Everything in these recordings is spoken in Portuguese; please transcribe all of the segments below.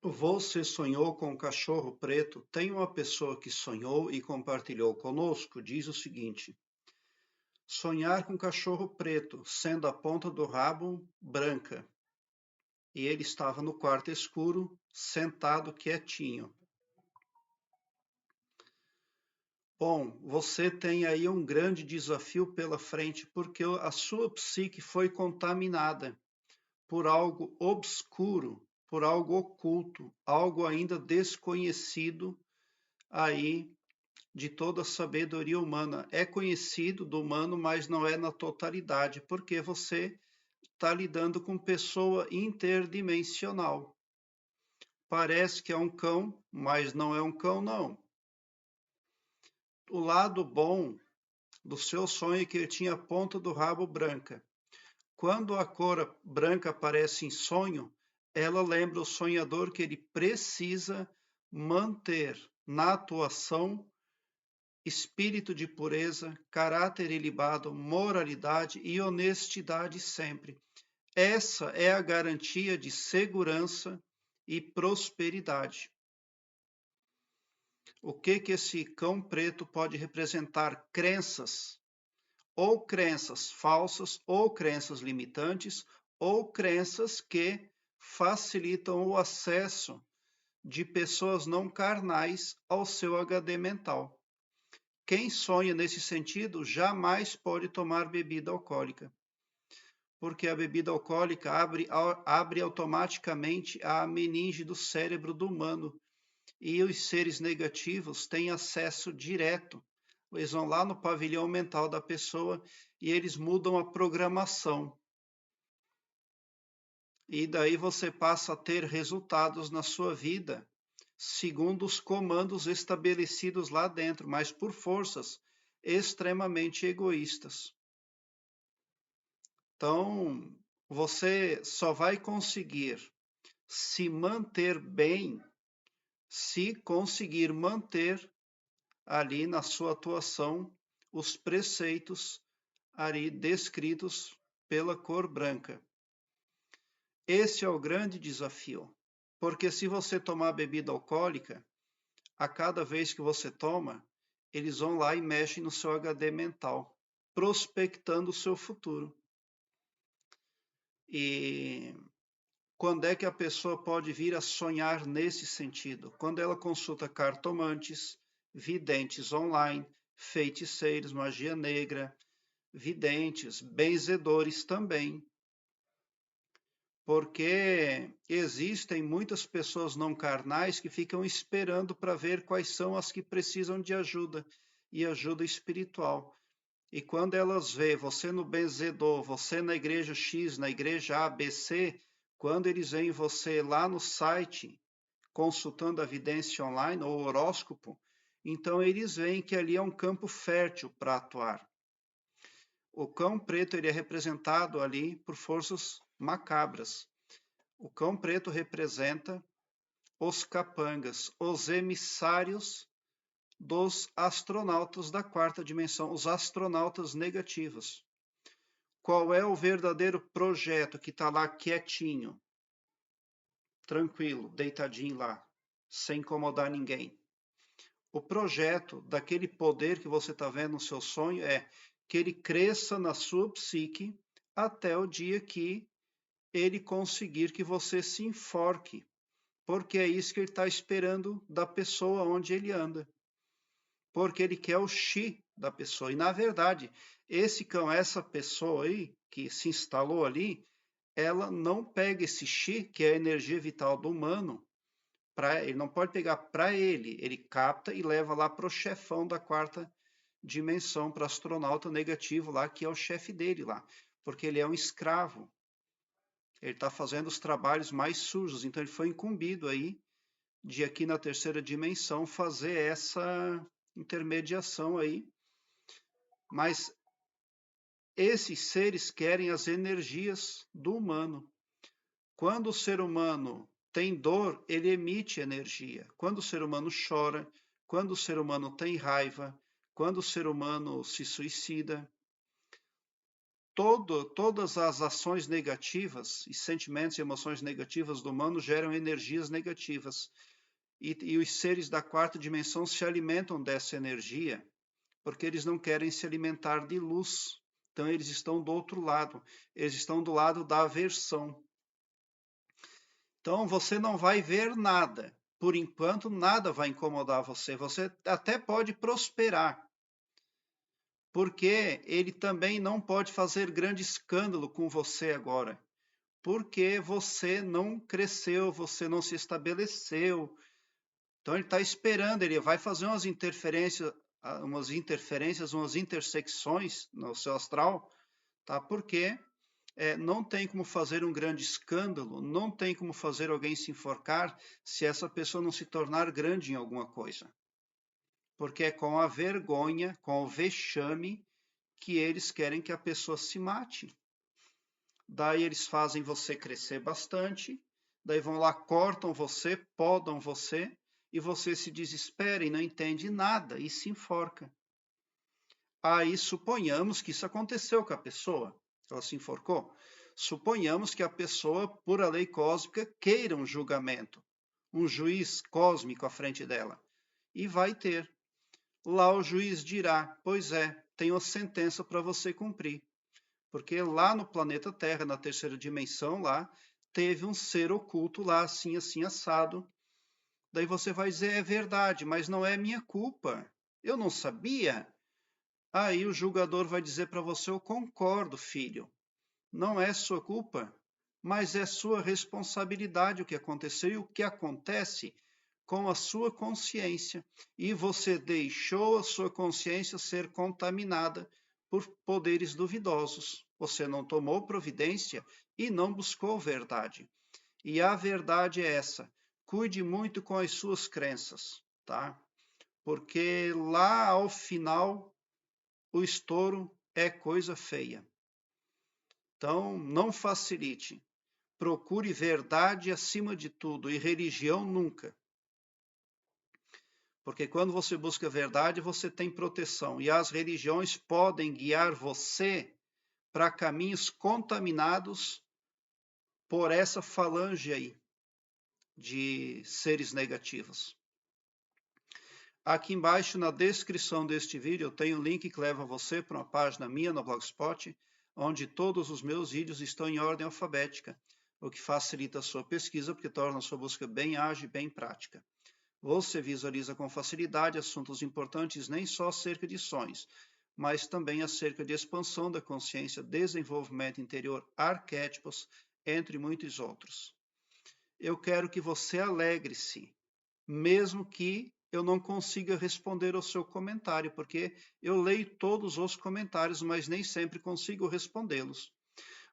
Você sonhou com um cachorro preto? Tem uma pessoa que sonhou e compartilhou conosco, diz o seguinte: sonhar com um cachorro preto, sendo a ponta do rabo branca, e ele estava no quarto escuro, sentado quietinho. Bom, você tem aí um grande desafio pela frente, porque a sua psique foi contaminada por algo obscuro, por algo oculto, algo ainda desconhecido aí de toda a sabedoria humana. É conhecido do humano, mas não é na totalidade, porque você está lidando com pessoa interdimensional. Parece que é um cão, mas não é um cão, não. O lado bom do seu sonho é que ele tinha a ponta do rabo branca. Quando a cor branca aparece em sonho, ela lembra o sonhador que ele precisa manter na atuação espírito de pureza, caráter ilibado, moralidade e honestidade sempre. Essa é a garantia de segurança e prosperidade. O que esse cão preto pode representar? Crenças, ou crenças falsas, ou crenças limitantes, ou crenças que facilitam o acesso de pessoas não carnais ao seu HD mental. Quem sonha nesse sentido jamais pode tomar bebida alcoólica, porque a bebida alcoólica abre automaticamente a meninge do cérebro do humano e os seres negativos têm acesso direto. Eles vão lá no pavilhão mental da pessoa e eles mudam a programação. E daí você passa a ter resultados na sua vida segundo os comandos estabelecidos lá dentro, mas por forças extremamente egoístas. Então, você só vai conseguir se manter bem se conseguir manter ali na sua atuação os preceitos ali descritos pela cor branca. Esse é o grande desafio, porque se você tomar bebida alcoólica, a cada vez que você toma, eles vão lá e mexem no seu HD mental, prospectando o seu futuro. E quando é que a pessoa pode vir a sonhar nesse sentido? Quando ela consulta cartomantes, videntes online, feiticeiros, magia negra, videntes, benzedores também. Porque existem muitas pessoas não carnais que ficam esperando para ver quais são as que precisam de ajuda e ajuda espiritual. E quando elas vê você no benzedor, você na igreja X, na igreja ABC, quando eles veem você lá no site consultando a vidência online ou horóscopo, então eles veem que ali é um campo fértil para atuar. O cão preto ele é representado ali por forças macabras. O cão preto representa os capangas, os emissários dos astronautas da quarta dimensão, os astronautas negativos. Qual é o verdadeiro projeto que está lá quietinho, tranquilo, deitadinho lá, sem incomodar ninguém? O projeto daquele poder que você está vendo no seu sonho é que ele cresça na sua psique até o dia que ele conseguir que você se enforque, porque é isso que ele está esperando da pessoa onde ele anda. Porque ele quer o chi da pessoa. E, na verdade, esse cão, essa pessoa aí, que se instalou ali, ela não pega esse chi, que é a energia vital do humano, ele não pode pegar para ele capta e leva lá para o chefão da quarta dimensão, para o astronauta negativo lá, que é o chefe dele lá, porque ele é um escravo. Ele está fazendo os trabalhos mais sujos, então ele foi incumbido aí de aqui na terceira dimensão fazer essa intermediação aí. Mas esses seres querem as energias do humano. Quando o ser humano tem dor, ele emite energia. Quando o ser humano chora, quando o ser humano tem raiva, quando o ser humano se suicida, todas as ações negativas e sentimentos e emoções negativas do humano geram energias negativas. E os seres da quarta dimensão se alimentam dessa energia, porque eles não querem se alimentar de luz. Então, eles estão do outro lado, eles estão do lado da aversão. Então, você não vai ver nada. Por enquanto, nada vai incomodar você. Você até pode prosperar, porque ele também não pode fazer grande escândalo com você agora, porque você não cresceu, você não se estabeleceu. Então ele está esperando, ele vai fazer umas interferências, umas intersecções no seu astral, tá? Porque não tem como fazer um grande escândalo, não tem como fazer alguém se enforcar se essa pessoa não se tornar grande em alguma coisa. Porque é com a vergonha, com o vexame, que eles querem que a pessoa se mate. Daí eles fazem você crescer bastante, daí vão lá, cortam você, podam você, e você se desespera e não entende nada e se enforca. Aí suponhamos que isso aconteceu com a pessoa, ela se enforcou. Suponhamos que a pessoa, por a lei cósmica, queira um julgamento, um juiz cósmico à frente dela. E vai ter. Lá o juiz dirá: pois é, tem uma sentença para você cumprir. Porque lá no planeta Terra, na terceira dimensão, lá, teve um ser oculto lá, assim, assim, assado. Daí você vai dizer: é verdade, mas não é minha culpa. Eu não sabia. Aí o julgador vai dizer para você: eu concordo, filho. Não é sua culpa, mas é sua responsabilidade o que aconteceu e o que acontece com a sua consciência. E você deixou a sua consciência ser contaminada por poderes duvidosos. Você não tomou providência e não buscou verdade. E a verdade é essa: cuide muito com as suas crenças, tá? Porque lá ao final o estouro é coisa feia. Então, não facilite. Procure verdade acima de tudo e religião nunca. Porque quando você busca verdade, você tem proteção. E as religiões podem guiar você para caminhos contaminados por essa falange aí de seres negativos. Aqui embaixo, na descrição deste vídeo, eu tenho um link que leva você para uma página minha no Blogspot, onde todos os meus vídeos estão em ordem alfabética, o que facilita a sua pesquisa, porque torna a sua busca bem ágil e bem prática. Você visualiza com facilidade assuntos importantes nem só acerca de sonhos, mas também acerca de expansão da consciência, desenvolvimento interior, arquétipos, entre muitos outros. Eu quero que você alegre-se, mesmo que eu não consiga responder ao seu comentário, porque eu leio todos os comentários, mas nem sempre consigo respondê-los.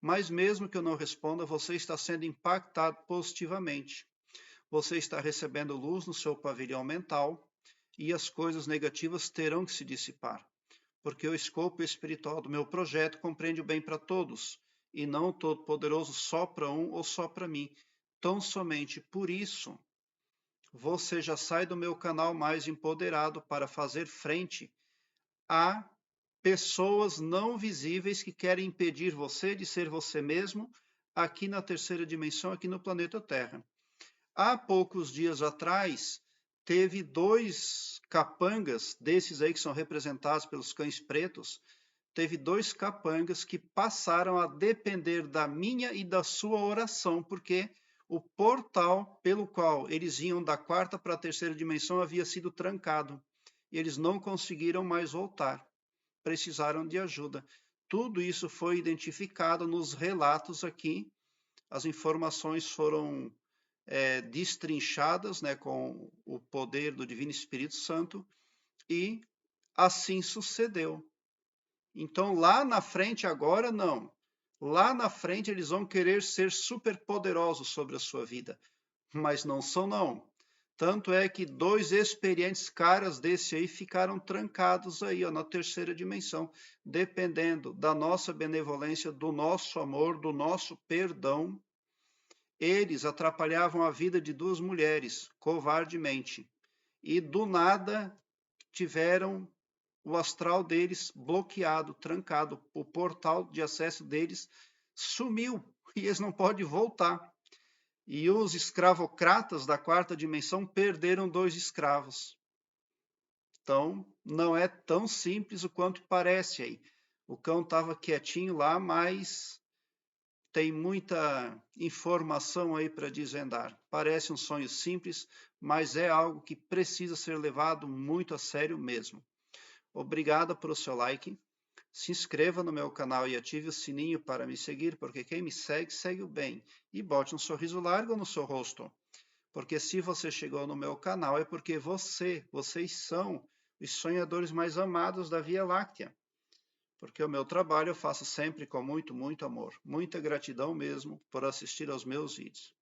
Mas mesmo que eu não responda, você está sendo impactado positivamente. Você está recebendo luz no seu pavilhão mental e as coisas negativas terão que se dissipar, porque o escopo espiritual do meu projeto compreende o bem para todos, e não o Todo-Poderoso só para um ou só para mim. Tão somente por isso, você já sai do meu canal mais empoderado para fazer frente a pessoas não visíveis que querem impedir você de ser você mesmo aqui na terceira dimensão, aqui no planeta Terra. Há poucos dias atrás, teve 2 capangas, desses aí que são representados pelos cães pretos, teve 2 capangas que passaram a depender da minha e da sua oração, porque o portal pelo qual eles iam da quarta para a terceira dimensão havia sido trancado. E eles não conseguiram mais voltar. Precisaram de ajuda. Tudo isso foi identificado nos relatos aqui. As informações foram destrinchadas, né, com o poder do Divino Espírito Santo, e assim sucedeu. Então, lá na frente, agora não. Lá na frente, eles vão querer ser super poderosos sobre a sua vida, mas não são, não. Tanto é que 2 experientes caras desse aí ficaram trancados aí, ó, na terceira dimensão, dependendo da nossa benevolência, do nosso amor, do nosso perdão. Eles atrapalhavam a vida de 2 mulheres, covardemente, e do nada tiveram o astral deles bloqueado, trancado, o portal de acesso deles sumiu e eles não podem voltar. E os escravocratas da quarta dimensão perderam 2 escravos. Então, não é tão simples o quanto parece aí. O cão estava quietinho lá, mas tem muita informação aí para desvendar. Parece um sonho simples, mas é algo que precisa ser levado muito a sério mesmo. Obrigado pelo seu like. Se inscreva no meu canal e ative o sininho para me seguir, porque quem me segue, segue o bem. E bote um sorriso largo no seu rosto. Porque se você chegou no meu canal é porque vocês são os sonhadores mais amados da Via Láctea. Porque o meu trabalho eu faço sempre com muito, muito amor. Muita gratidão mesmo por assistir aos meus vídeos.